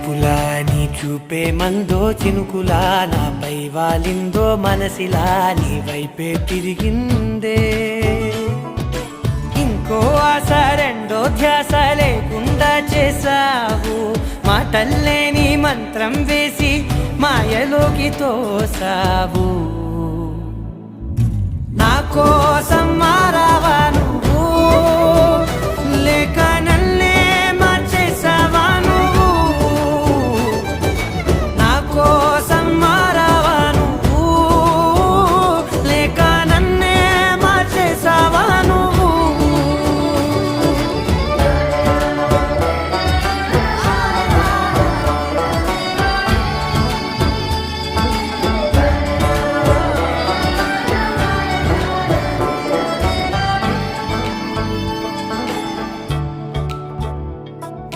చూపులా నీ చూపే మందో చినుకులా నాపై వాలిందో మనసిలా నీ వైపే తిరిగిందే ఇంకో ఆశ రెండో ధ్యాస లేకుండా చేసావు మాటల్లే నీ మంత్రం వేసి మాయలోకి తోసావు నా కోసం మారావా నువ్వు లేక నన్నే మార్చేసావా నువ్వు నా కోసం మారావా నువ్వు లేక నన్నే మార్చేసావా నువ్వు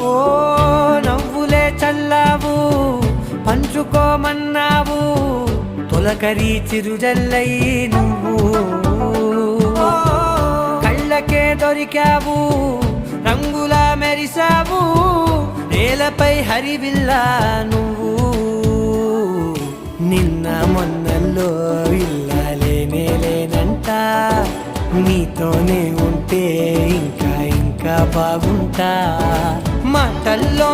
ఓ నవ్వులే చల్లావు పంచుకోమన్నావు తొలకరి చిరుజల్లై నువ్వు కళ్ళకే దొరికావు రంగులా మెరిసావు నేలపై హరివిల్లా నువ్వు నిన్న మొన్నల్లో ఇల్లాలేనే లేనంట నీతోనే ఉంటే ఇంకా బాగుంటా మాటల్లో